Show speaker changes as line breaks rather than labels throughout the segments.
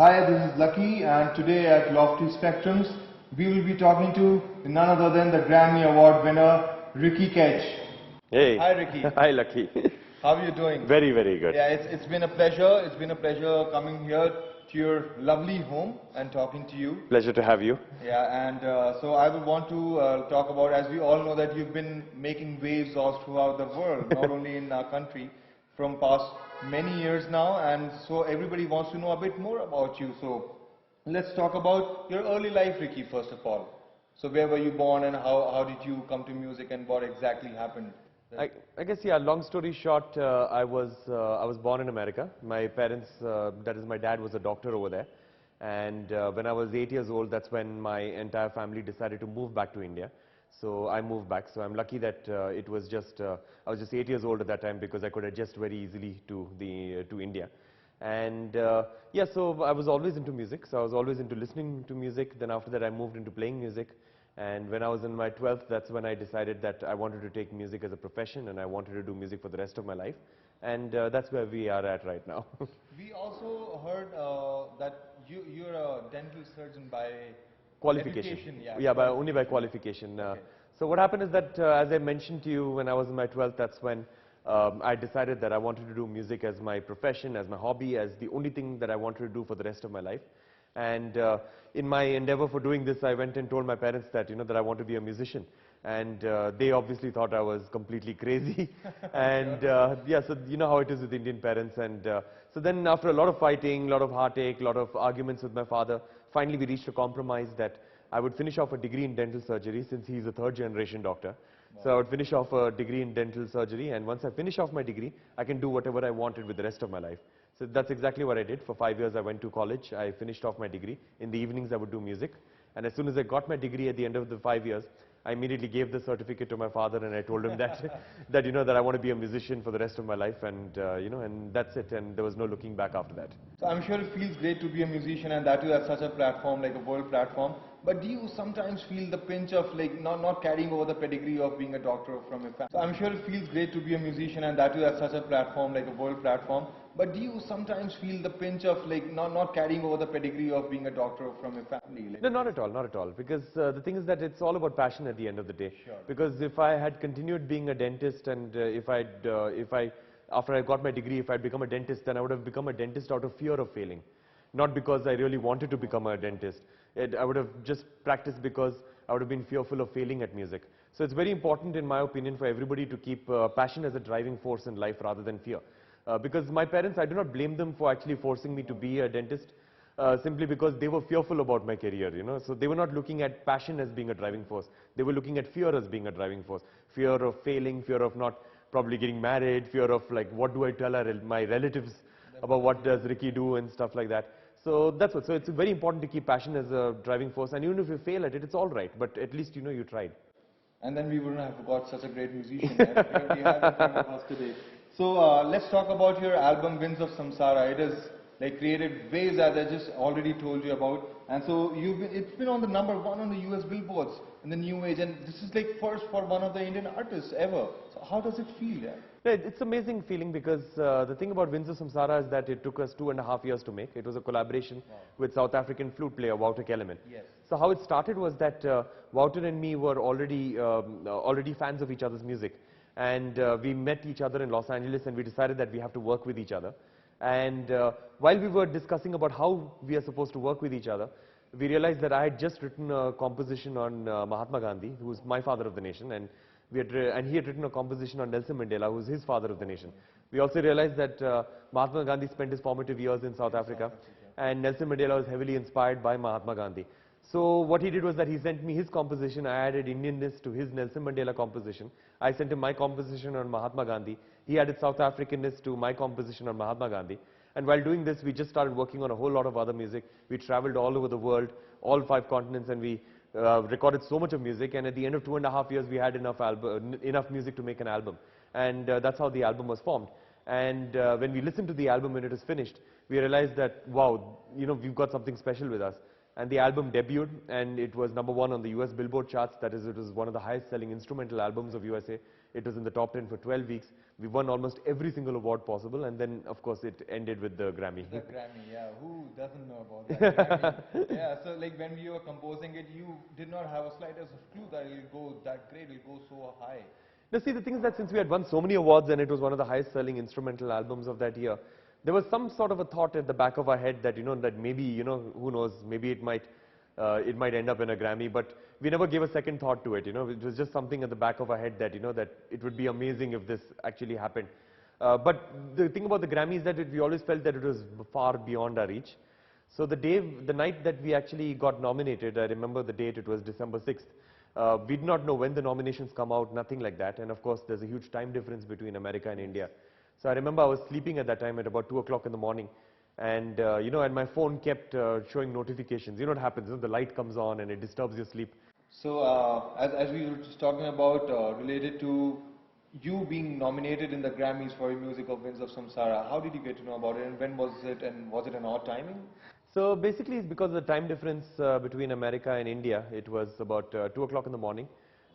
Hi, this is Lucky, and today at Lofty Spectrums, we will be talking to none other than the Grammy Award winner, Ricky Ketch.
Hey.
Hi, Ricky.
Hi, Lucky.
How are you doing?
Very, very good.
Yeah, it's been a pleasure. It's been a pleasure coming here to your lovely home and talking to you.
Pleasure to have you.
Yeah, and so I would want to talk about, as we all know, that you've been making waves all throughout the world, not only in our country, from past many years now, and so everybody wants to know a bit more about you. So let's talk about your early life, Ricky, first of all. So where were you born, and how did you come to music, and what exactly happened?
I guess, yeah, long story short, I was born in America. My parents, that is my dad, was a doctor over there. And when I was 8 years old, that's when my entire family decided to move back to India. So I moved back. So I'm lucky that I was just 8 years old at that time because I could adjust very easily to India. And yeah, so I was always into music. So I was always into listening to music. Then after that, I moved into playing music. And when I was in my 12th, that's when I decided that I wanted to take music as a profession and I wanted to do music for the rest of my life. And that's where we are at right now.
We also heard that you're a dental surgeon by
Qualification.
education,
Yeah, only by qualification.
Okay.
So what happened is that, as I mentioned to you, when I was in my 12th, that's when I decided that I wanted to do music as my profession, as my hobby, as the only thing that I wanted to do for the rest of my life. And in my endeavor for doing this, I went and told my parents that, that I want to be a musician. And they obviously thought I was completely crazy. And yeah, so you know how it is with Indian parents. And so then after a lot of fighting, a lot of heartache, a lot of arguments with my father, finally we reached a compromise that I would finish off a degree in dental surgery since he's a third generation doctor. Wow. So I would finish off a degree in dental surgery, and once I finish off my degree, I can do whatever I wanted with the rest of my life. So that's exactly what I did. For 5 years I went to college, I finished off my degree. In the evenings I would do music. And as soon as I got my degree at the end of the 5 years, I immediately gave the certificate to my father and I told him that, that I want to be a musician for the rest of my life, and and that's it, and there was no looking back after that.
So I'm sure it feels great to be a musician, and that too at such a platform, like a world platform. But do you sometimes feel the pinch of like not carrying over the pedigree of being a doctor from your family? So I'm sure it feels great to be a musician, and that too at such a platform, like a world platform. But do you sometimes feel the pinch of like not carrying over the pedigree of being a doctor from your family? Like,
no, not at all, not at all. Because the thing is that it's all about passion at the end of the day.
Sure.
Because if I had continued being a dentist, and after I got my degree, if I'd become a dentist, then I would have become a dentist out of fear of failing. Not because I really wanted to become a dentist. I would have just practiced because I would have been fearful of failing at music. So it's very important, in my opinion, for everybody to keep passion as a driving force in life rather than fear. Because my parents, I do not blame them for actually forcing me to be a dentist, simply because they were fearful about my career, So they were not looking at passion as being a driving force. They were looking at fear as being a driving force. Fear of failing, fear of not probably getting married, fear of like, what do I tell my relatives about what does Ricky do and stuff like that. So that's what. So it's very important to keep passion as a driving force. And even if you fail at it, it's all right. But at least you tried.
And then we wouldn't have got such a great musician as we have in front of us today. So let's talk about your album Winds of Samsara. It has like created waves, as I just already told you about. And so it's been on the #1 on the US billboards in the new age. And this is like first for one of the Indian artists ever. So how does it feel? Yeah?
It's amazing feeling because the thing about Winds of Samsara is that it took us 2.5 years to make. It was a collaboration with South African flute player Wouter Kellerman.
Yes.
So how it started was that Wouter and me were already fans of each other's music. And we met each other in Los Angeles and we decided that we have to work with each other. And while we were discussing about how we are supposed to work with each other, we realized that I had just written a composition on Mahatma Gandhi, who was my father of the nation, and he had written a composition on Nelson Mandela, who was his father of the nation. We also realized that Mahatma Gandhi spent his formative years in South Africa, and Nelson Mandela was heavily inspired by Mahatma Gandhi. So what he did was that he sent me his composition. I added Indianness to his Nelson Mandela composition. I sent him my composition on Mahatma Gandhi. He added South Africanness to my composition on Mahatma Gandhi. And while doing this, we just started working on a whole lot of other music. We traveled all over the world, all 5 continents, and we recorded so much of music. And at the end of 2.5 years, we had enough music to make an album. And that's how the album was formed. And when we listened to the album when it was finished, we realized that, wow, we've got something special with us. and the album debuted, and it was #1 on the US Billboard charts. That is, it was one of the highest selling instrumental albums of USA. It was in the top 10 for 12 weeks. We won almost every single award possible, and then, of course, it ended with the Grammy.
The Grammy, yeah. Who doesn't know about that Grammy? Yeah, so like when you were composing it, you did not have a slightest of clue that it'll go that great, it'll go so high.
Now, see, the thing is that since we had won so many awards and it was one of the highest selling instrumental albums of that year, there was some sort of a thought at the back of our head that, that maybe, who knows, maybe it might end up in a Grammy, but we never gave a second thought to it, It was just something at the back of our head that, that it would be amazing if this actually happened. But the thing about the Grammy is that we always felt that it was far beyond our reach. So the night that we actually got nominated, I remember the date, it was December 6th. We did not know when the nominations come out, nothing like that. And of course, there's a huge time difference between America and India. So I remember I was sleeping at that time at about 2 o'clock in the morning. And, and my phone kept showing notifications. You know what happens, the light comes on and it disturbs your sleep.
So as we were just talking about, related to you being nominated in the Grammys for your music of Winds of Samsara, how did you get to know about it, and when was it, and was it an odd timing?
So basically it's because of the time difference between America and India. It was about 2 o'clock in the morning.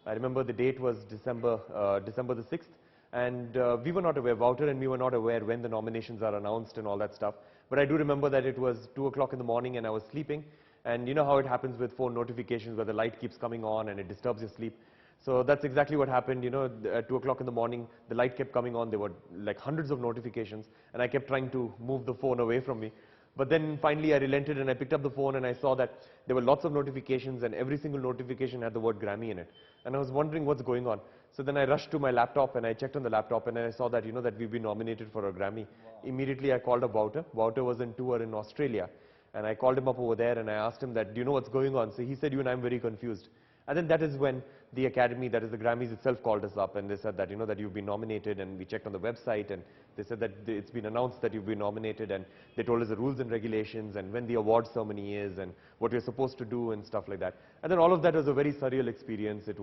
I remember the date was December the 6th, and we were not aware, Wouter and me were not aware when the nominations are announced and all that stuff. But I do remember that it was 2 o'clock in the morning and I was sleeping, and you know how it happens with phone notifications where the light keeps coming on and it disturbs your sleep. So that's exactly what happened, at 2 o'clock in the morning, the light kept coming on, there were like hundreds of notifications, and I kept trying to move the phone away from me. But then finally I relented and I picked up the phone and I saw that there were lots of notifications and every single notification had the word Grammy in it. And I was wondering what's going on. So then I rushed to my laptop and I checked on the laptop and I saw that, that we've been nominated for a Grammy. Wow. Immediately I called up Wouter. Wouter was on tour in Australia. And I called him up over there and I asked him that, do you know what's going on? So he said, you and I am very confused. And then that is when the Academy, that is the Grammys itself, called us up and they said that, that you've been nominated, and we checked on the website and they said that it's been announced that you've been nominated, and they told us the rules and regulations and when the award ceremony is and what you're supposed to do and stuff like that. And then all of that was a very surreal experience. It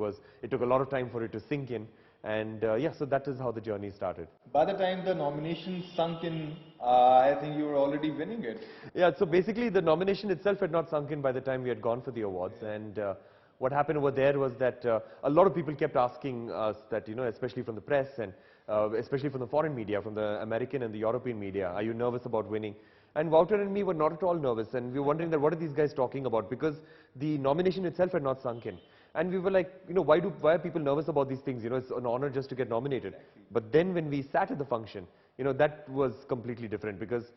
took a lot of time for it to sink in. And yeah, so that is how the journey started.
By the time the nomination sunk in, I think you were already winning it.
Yeah, so basically the nomination itself had not sunk in by the time we had gone for the awards. Yeah. And what happened over there was that a lot of people kept asking us that, especially from the press and especially from the foreign media, from the American and the European media, are you nervous about winning? And Wouter and me were not at all nervous, and we were wondering that what are these guys talking about, because the nomination itself had not sunk in. And we were like, why are people nervous about these things? It's an honor just to get nominated. Exactly. But then when we sat at the function, that was completely different, because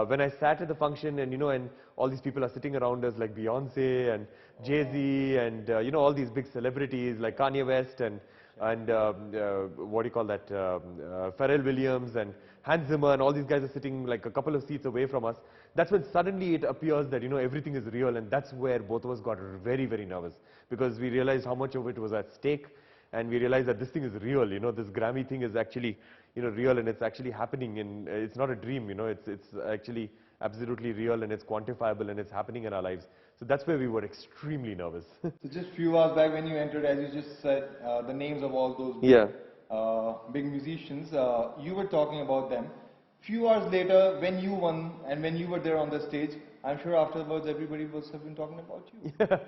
when I sat at the function and, and all these people are sitting around us like Beyonce and Jay-Z and, all these big celebrities like Kanye West and what do you call that, Pharrell Williams and Hans Zimmer, and all these guys are sitting like a couple of seats away from us. That's when suddenly it appears that, everything is real, and that's where both of us got very, very nervous, because we realized how much of it was at stake, and we realized that this thing is real, this Grammy thing is actually, real, and it's actually happening, and it's not a dream, it's actually absolutely real, and it's quantifiable, and it's happening in our lives. So that's where we were extremely nervous.
So just a few hours back when you entered, as you just said, the names of all those big musicians, you were talking about them. Few hours later, when you won and when you were there on the stage, I'm sure afterwards everybody must have been talking about you.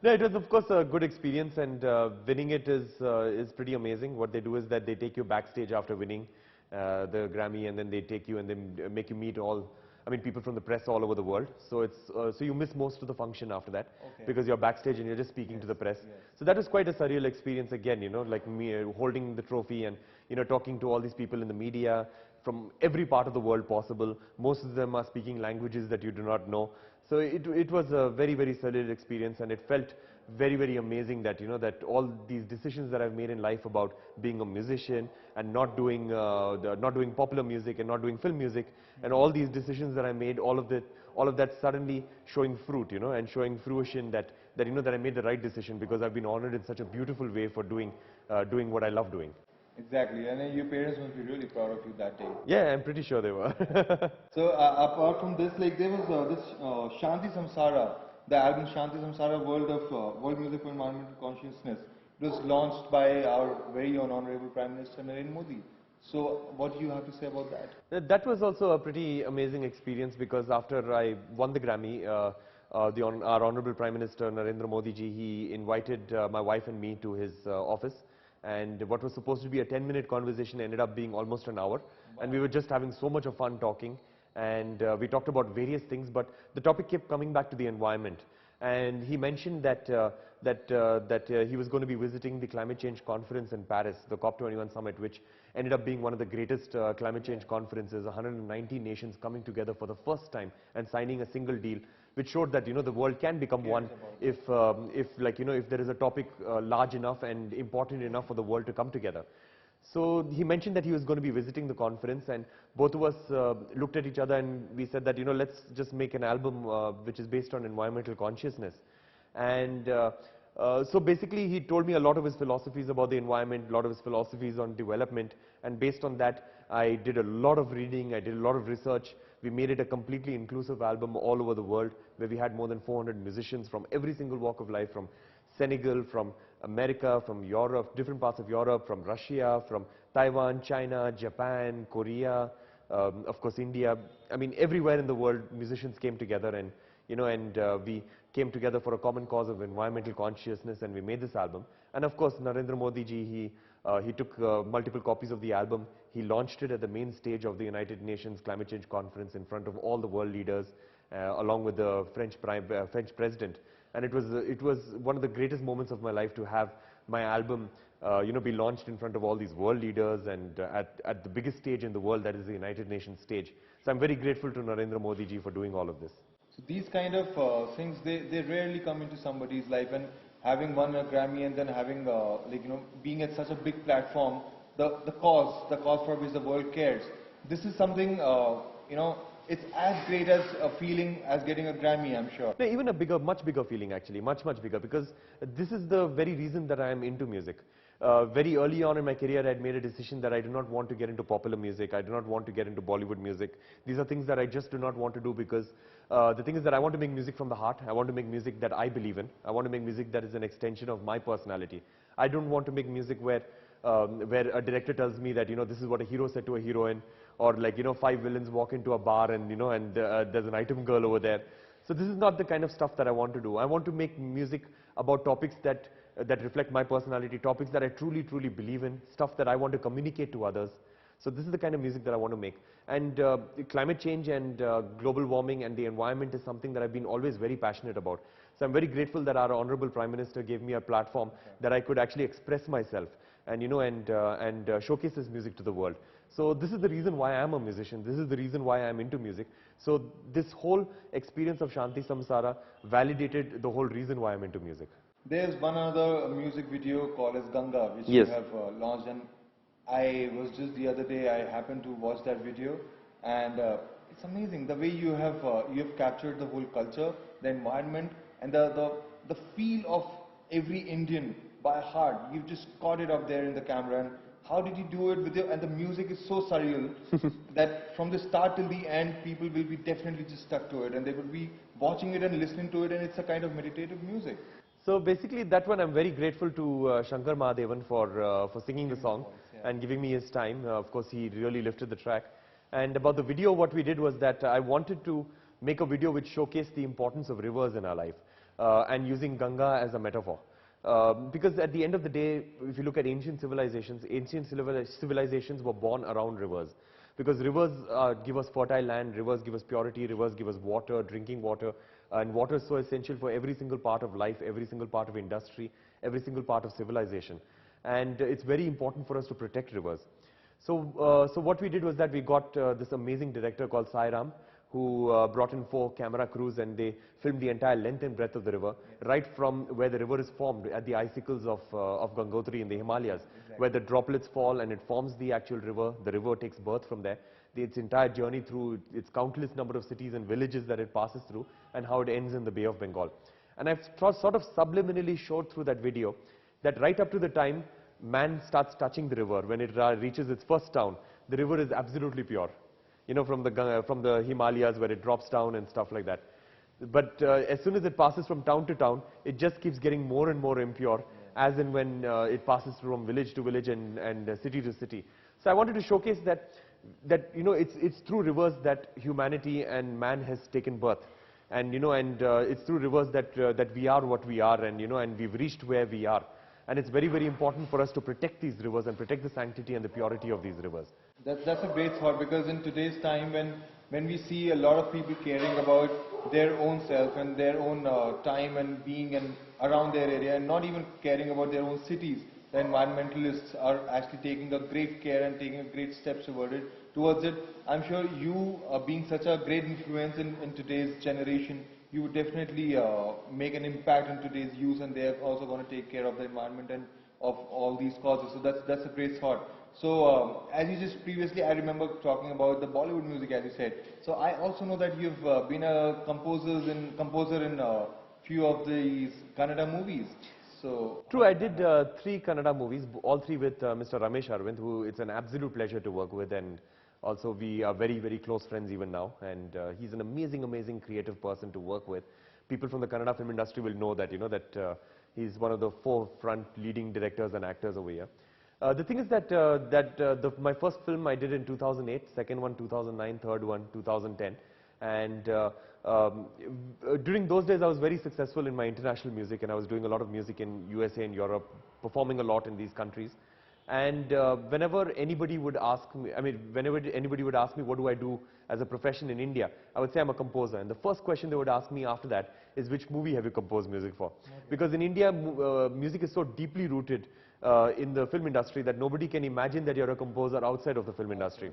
No, it was of course a good experience, and winning it is pretty amazing. What they do is that they take you backstage after winning the Grammy, and then they take you and then make you meet people from the press all over the world. So it's so you miss most of the function after that, because you're backstage and you're just speaking to the press. Yes. So that was quite a surreal experience again, like me holding the trophy and talking to all these people in the media from every part of the world possible. Most of them are speaking languages that you do not know. So it was a very, very surreal experience, and it felt very, very amazing that, that all these decisions that I've made in life about being a musician and not doing popular music and not doing film music, and all these decisions that I made, all of that suddenly showing fruit, and showing fruition that I made the right decision, because I've been honored in such a beautiful way for doing what I love doing.
Exactly, and your parents must be really proud of you that day.
Yeah, I'm pretty sure they were.
So apart from this, like there was this Shanti Samsara, the album Shanti Samsara, World Music for Environmental Consciousness. It was launched by our very own Honorable Prime Minister Narendra Modi. So what do you have to say about that?
That was also a pretty amazing experience, because after I won the Grammy, our Honorable Prime Minister Narendra Modi ji, he invited my wife and me to his office, and what was supposed to be a 10-minute conversation ended up being almost an hour, and we were just having so much of fun talking, and we talked about various things, but the topic kept coming back to the environment. And he mentioned that he was going to be visiting the climate change conference in Paris, the COP21 summit, which ended up being one of the greatest climate change conferences, 190 nations coming together for the first time and signing a single deal, which showed that, you know, the world can become one if like, you know, if there is a topic large enough and important enough for the world to come together. So he mentioned that he was going to be visiting the conference, and both of us looked at each other and we said that, you know, let's just make an album which is based on environmental consciousness. And so basically he told me a lot of his philosophies about the environment, a lot of his philosophies on development, and based on that I did a lot of reading, I did a lot of research. We made it a completely inclusive album all over the world, where we had more than 400 musicians from every single walk of life, from Senegal, from America, from Europe, different parts of Europe, from Russia, from Taiwan, China, Japan, Korea, of course India. I mean, everywhere in the world musicians came together, and you know, and we came together for a common cause of environmental consciousness, and we made this album. And of course Narendra Modi ji, he took multiple copies of the album. He launched it at the main stage of the United Nations Climate Change Conference in front of all the world leaders, along with the French President. And it was one of the greatest moments of my life to have my album, you know, be launched in front of all these world leaders and at the biggest stage in the world, that is the United Nations stage. So I'm very grateful to Narendra Modi ji for doing all of this.
So these kind of things, they rarely come into somebody's life, and having won a Grammy and then having, like, you know, being at such a big platform, the cause for which the world cares. This is something, you know, it's as great as a feeling as getting a Grammy, I'm sure.
No, even a bigger, much bigger feeling actually, much bigger, because this is the very reason that I am into music. Very early on in my career, I had made a decision that I do not want to get into popular music. I do not want to get into Bollywood music. These are things that I just do not want to do, because the thing is that I want to make music from the heart. I want to make music that I believe in. I want to make music that is an extension of my personality. I don't want to make music where a director tells me that, you know, this is what a hero said to a heroine, or like, you know, 5 villains walk into a bar and, you know, and there's an item girl over there. So this is not the kind of stuff that I want to do. I want to make music about topics that reflect my personality, topics that I truly believe in, stuff that I want to communicate to others. So this is the kind of music that I want to make. And climate change and global warming and the environment is something that I've been always very passionate about. So I'm very grateful that our Honorable Prime Minister gave me a platform that I could actually express myself and, you know, and showcase this music to the world. So this is the reason why I'm a musician. This is the reason why I'm into music. So this whole experience of Shanti Samsara validated the whole reason why I'm into music.
There's one other music video called as Ganga, which
Yes.
you have launched, and I was just the other day, I happened to watch that video, and it's amazing the way you have captured the whole culture, the environment, and the feel of every Indian by heart. You've just caught it up there in the camera. And how did you do it with and the music is so surreal that from the start till the end, people will be definitely just stuck to it, and they will be watching it and listening to it, and it's a kind of meditative music.
So basically that one I'm very grateful to Shankar Mahadevan for singing the song and giving me his time. Of course he really lifted the track. And about the video, what we did was that I wanted to make a video which showcased the importance of rivers in our life and using Ganga as a metaphor. Because at the end of the day, if you look at ancient civilizations were born around rivers. Because rivers give us fertile land, rivers give us purity, rivers give us water, drinking water, and water is so essential for every single part of life, every single part of industry, every single part of civilization. And it's very important for us to protect rivers. So, so what we did was that we got this amazing director called Sai Ram, who brought in 4 camera crews, and they filmed the entire length and breadth of the river, right from where the river is formed at the icicles of Gangotri in the Himalayas, where the droplets fall and it forms the actual river. The river takes birth from there. Its entire journey through its countless number of cities and villages that it passes through, and how it ends in the Bay of Bengal. And I've sort of subliminally showed through that video that right up to the time man starts touching the river, when it reaches its first town, the river is absolutely pure. You know, from the Himalayas where it drops down and stuff like that. But as soon as it passes from town to town, it just keeps getting more and more impure, as in when it passes from village to village and city to city. So I wanted to showcase that you know, it's through rivers that humanity and man has taken birth. And, it's through rivers that we are what we are, and, and we've reached where we are. And it's very, very important for us to protect these rivers and protect the sanctity and the purity of these rivers.
That's a great thought, because in today's time when we see a lot of people caring about their own self and their own time and being and around their area, and not even caring about their own cities, the environmentalists are actually taking a great care and taking a great steps towards it. I'm sure you, being such a great influence in today's generation, you would definitely make an impact in today's youth, and they are also going to take care of the environment and of all these causes. So that's a great thought. So as you just previously, I remember talking about the Bollywood music, as you said. So I also know that you've been a composer in few of these Kannada movies. So
true, I did 3 Kannada movies, all 3 with Mr. Ramesh Arvind, who it's an absolute pleasure to work with, and also we are very, very close friends even now, and he's an amazing, amazing creative person to work with. People from the Kannada film industry will know that, he's one of the forefront leading directors and actors over here. The thing is that, my first film I did in 2008, second one 2009, third one 2010, and during those days I was very successful in my international music, and I was doing a lot of music in USA and Europe, performing a lot in these countries. And whenever anybody would ask me, what do I do as a profession in India, I would say I'm a composer. And the first question they would ask me after that is, which movie have you composed music for? Okay. Because in India, music is so deeply rooted in the film industry that nobody can imagine that you're a composer outside of the film industry.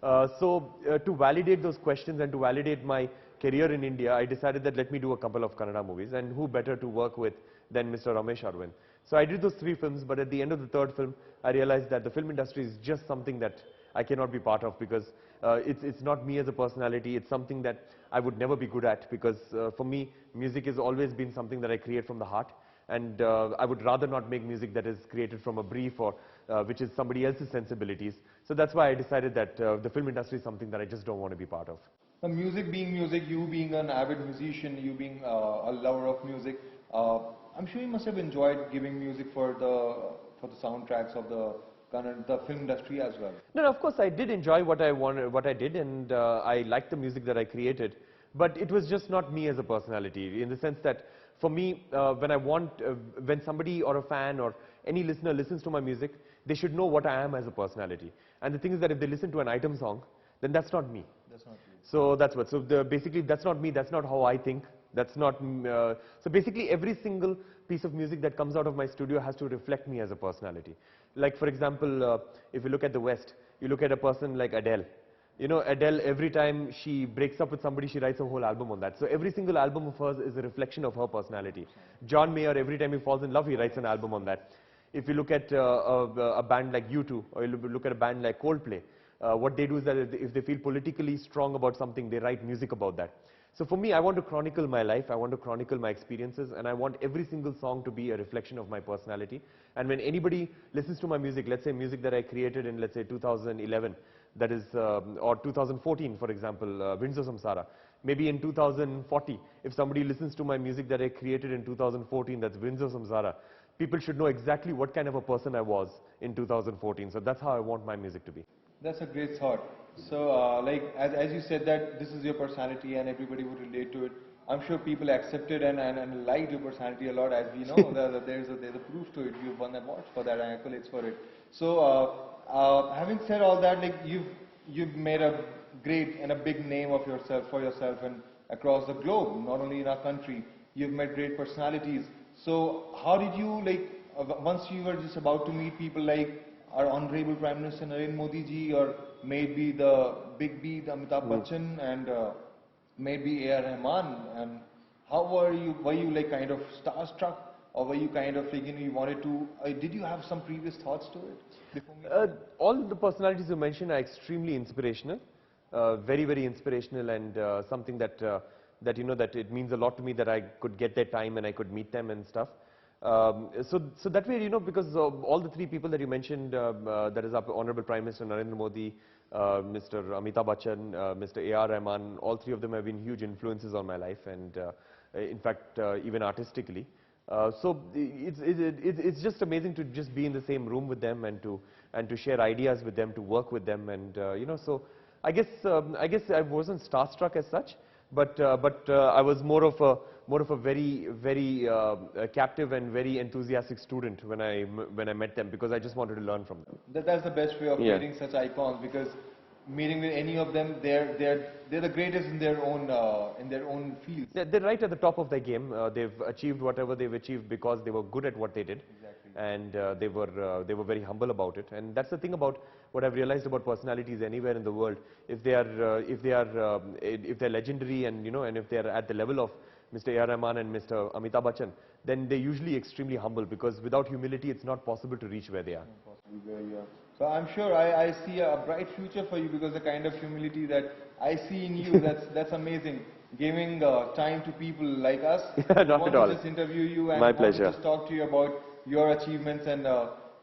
So to validate those questions and to validate my career in India, I decided that let me do a couple of Kannada movies, and who better to work with than Mr. Ramesh Arvind. So I did those 3 films, but at the end of the 3rd film, I realized that the film industry is just something that I cannot be part of, because it's not me as a personality. It's something that I would never be good at, because for me, music has always been something that I create from the heart. And I would rather not make music that is created from a brief or which is somebody else's sensibilities. So that's why I decided that the film industry is something that I just don't want to be part of.
Music being music, you being an avid musician, you being a lover of music, I'm sure you must have enjoyed giving music for the soundtracks of the film industry as well.
No, of course I did enjoy what I did, and I liked the music that I created. But it was just not me as a personality, in the sense that for me, when somebody or a fan or any listener listens to my music, they should know what I am as a personality. And the thing is that if they listen to an item song, then that's not me.
That's not you.
So that's what. So basically, that's not me. That's not how I think. That's not. So basically, every single piece of music that comes out of my studio has to reflect me as a personality. Like for example, if you look at the West, you look at a person like Adele. You know, Adele, every time she breaks up with somebody, she writes a whole album on that. So every single album of hers is a reflection of her personality. John Mayer, every time he falls in love, he writes an album on that. If you look at a band like U2, or you look at a band like Coldplay, what they do is that if they feel politically strong about something, they write music about that. So for me, I want to chronicle my life, I want to chronicle my experiences, and I want every single song to be a reflection of my personality. And when anybody listens to my music, let's say music that I created in, let's say, 2011, that is, or 2014, for example, Winds of Samsara. Maybe in 2040, if somebody listens to my music that I created in 2014, that's Winds of Samsara, people should know exactly what kind of a person I was in 2014. So that's how I want my music to be.
That's a great thought. So, like, as you said that this is your personality and everybody would relate to it, I'm sure people accepted and liked your personality a lot, as we know. There's a proof to it. You've won awards for that and accolades for it. So, having said all that, like, you've made a great and a big name of for yourself and across the globe, not only in our country. You've met great personalities. So, how did you, like, once you were just about to meet people like our Honorable Prime Minister Narendra Modi ji, or maybe the Big B, the Amitabh Bachchan, and maybe A.R. Rahman, and how were you like kind of starstruck, or were you kind of thinking you wanted to, did you have some previous thoughts to it before meeting?
All the personalities you mentioned are extremely inspirational, very, very inspirational, and something that it means a lot to me that I could get their time and I could meet them and stuff. So that way, because all the 3 people that you mentioned, that is our Honorable Prime Minister Narendra Modi, Mr. Amitabh Bachchan, Mr. A.R. Rahman, all 3 of them have been huge influences on my life, and in fact, even artistically. So it's just amazing to just be in the same room with them and to share ideas with them, to work with them, and so I guess I wasn't starstruck as such. I was more of a very captive and very enthusiastic student when I met them, because I just wanted to learn from them.
That's the best way of
Yeah.
creating such icons, because meeting with any of them, they're the greatest in their own fields.
They're right at the top of their game. They've achieved whatever they've achieved because they were good at what they did.
Exactly.
And they were very humble about it. And that's the thing about what I've realized about personalities anywhere in the world. If they're legendary, and and if they're at the level of Mr. A.R. Rahman and Mr. Amitabh Bachchan, then they're usually extremely humble, because without humility, it's not possible to reach where they are.
Possibly where you are. So I'm sure I see a bright future for you, because the kind of humility that I see in you, that's amazing. Giving time to people like us.
Not
want
at all.
to just interview you and
My
want
pleasure.
to just talk to you about your achievements, and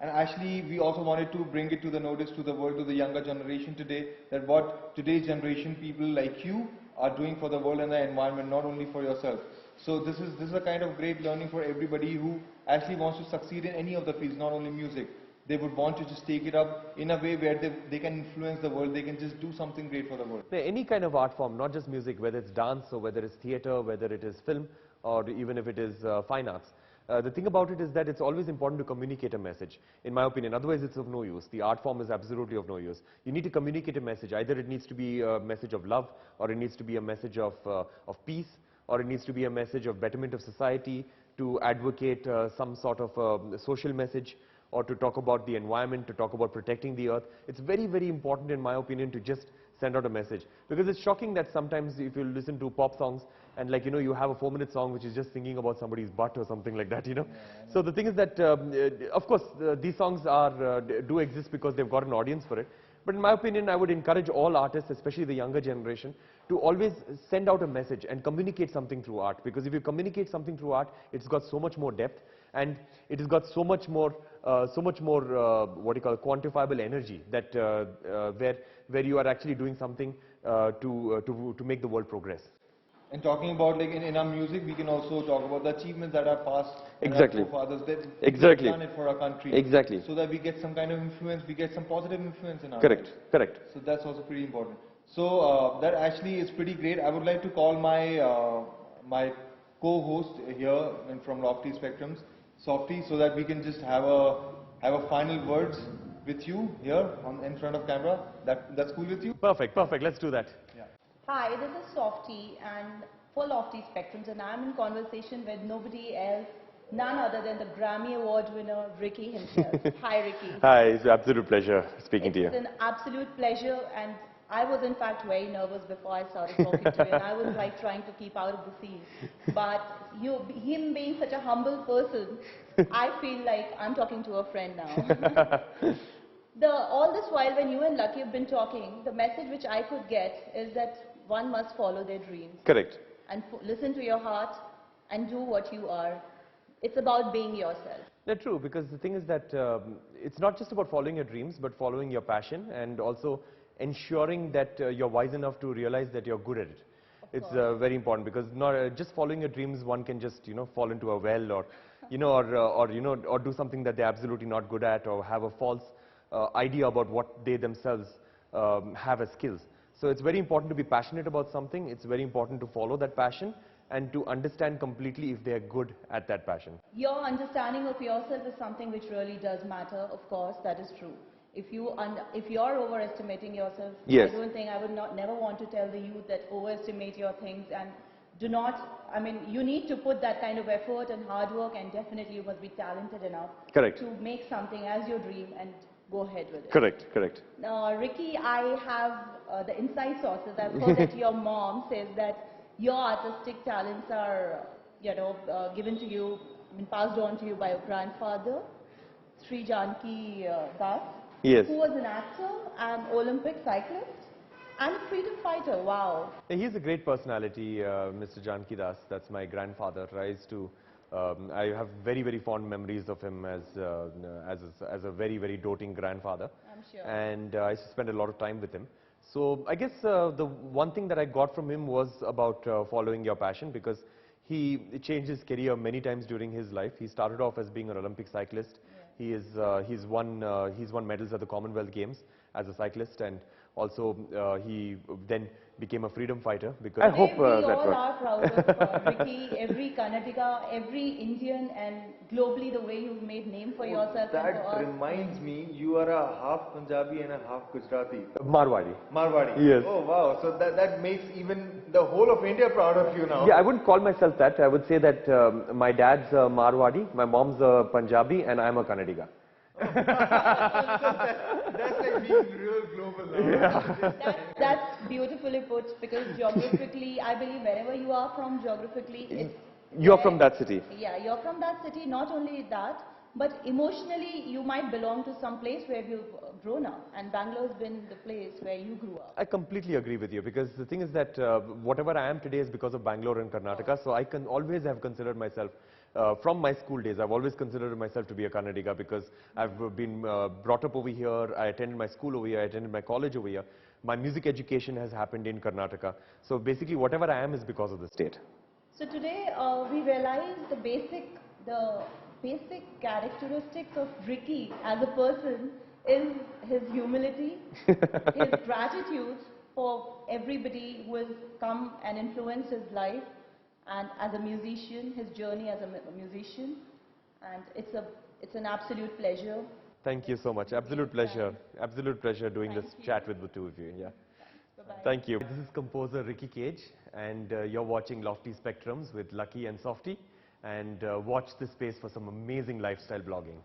actually we also wanted to bring it to the notice to the world, to the younger generation today, that what today's generation people like you are doing for the world and the environment, not only for yourself. So this is a kind of great learning for everybody who actually wants to succeed in any of the fields, not only music. They would want to just take it up in a way where they can influence the world, they can just do something great for the world.
Any kind of art form, not just music, whether it's dance or whether it's theater, whether it is film, or even if it is fine arts. The thing about it is that it's always important to communicate a message, in my opinion. Otherwise, it's of no use. The art form is absolutely of no use. You need to communicate a message. Either it needs to be a message of love, or it needs to be a message of peace, or it needs to be a message of betterment of society, to advocate some sort of social message, or to talk about the environment, to talk about protecting the earth. It's very, very important, in my opinion, to just send out a message. Because it's shocking that sometimes if you listen to pop songs, and you have a 4-minute song which is just singing about somebody's butt or something like that, So the thing is that, of course, these songs do exist because they've got an audience for it. But in my opinion, I would encourage all artists, especially the younger generation, to always send out a message and communicate something through art. Because if you communicate something through art, it's got so much more depth, and it has got so much more what you call quantifiable energy, that where you are actually doing something to make the world progress.
And talking about, like, in our music, we can also talk about the achievements that are past,
Exactly.
our forefathers, that
Exactly.
have done it for our country.
Exactly.
So that we get some kind of influence, we get some positive influence in our
Correct,
lives.
correct.
So that's also pretty important. So that actually is pretty great. I would like to call my my co-host here from Lofty Spectrums, Softy, so that we can just have a final words with you here in front of camera. That's cool with you?
Perfect, perfect. Let's do that.
Yeah.
Hi, this is Softy and for Lofty Spectrums, and I'm in conversation with nobody else, none other than the Grammy Award winner, Ricky himself. Hi, Ricky.
Hi, it's an absolute pleasure speaking to you.
It's an absolute pleasure, and I was in fact very nervous before I started talking to you, and I was like trying to keep out of the scene. But him being such a humble person, I feel like I'm talking to a friend now. All this while when you and Lucky have been talking, the message which I could get is that one must follow their dreams
Correct.
and listen to your heart and do what you are. It's about being yourself.
Yeah, true, because the thing is that it's not just about following your dreams, but following your passion, and also ensuring that you're wise enough to realize that you're good at it. It's very important, because not just following your dreams, one can just fall into a well, or or do something that they're absolutely not good at, or have a false idea about what they themselves have as skills. So it's very important to be passionate about something. It's very important to follow that passion and to understand completely if they're good at that passion.
Your understanding of yourself is something which really does matter, of course, that is true. If you're overestimating yourself,
Yes.
I don't think I would never want to tell the youth that overestimate your things, and do not, I mean, you need to put that kind of effort and hard work, and definitely you must be talented enough
Correct.
to make something as your dream and go ahead with it.
Correct, correct.
Ricky, I have the inside sources. I've heard that your mom says that your artistic talents are, given to you, passed on to you by your grandfather, Sri Janki Das,
Yes.
who was an actor, an Olympic cyclist, and a freedom fighter. Wow.
He's a great personality, Mr. Janki Das. That's my grandfather. I have very, very fond memories of him as a very, very doting grandfather.
I'm sure.
And I used to spend a lot of time with him. So I guess the one thing that I got from him was about following your passion, because he changed his career many times during his life. He started off as being an Olympic cyclist. Yeah. He's won medals at the Commonwealth Games as a cyclist, and also he then became a freedom fighter because
I hope we all are proud of Ricky, every Kannadiga, every Indian, and globally the way you've made name for yourself and for
That
us.
reminds me, you are a half Punjabi and a half Gujarati.
Marwadi.
Marwadi.
Yes.
Oh wow, so that makes even the whole of India proud of you now.
Yeah, I wouldn't call myself that. I would say that my dad's Marwadi, my mom's Punjabi, and I'm a Kannadiga.
That's like being real global now.
That's beautifully put, because geographically, I believe wherever you are from geographically, it's
You're
where-
from that city.
Yeah, you're from that city. Not only that, but emotionally, you might belong to some place where you've grown up, and Bangalore's been the place where you grew up.
I completely agree with you, because the thing is that whatever I am today is because of Bangalore and Karnataka. So I can always have considered myself, from my school days, I've always considered myself to be a Kannadiga, because I've been brought up over here. I attended my school over here. I attended my college over here. My music education has happened in Karnataka. So basically, whatever I am is because of the state.
So today we realize the basic characteristics of Ricky as a person is his humility, his gratitude for everybody who has come and influenced his life, and as a musician, his journey as a musician, and it's an absolute pleasure.
Thank you so much. Absolute pleasure. Absolute pleasure doing this chat with the two of you. Yeah.
Bye-bye.
Thank you. This is composer Ricky Cage, and you're watching Lofty Spectrums with Lucky and Softy. And watch this space for some amazing lifestyle blogging.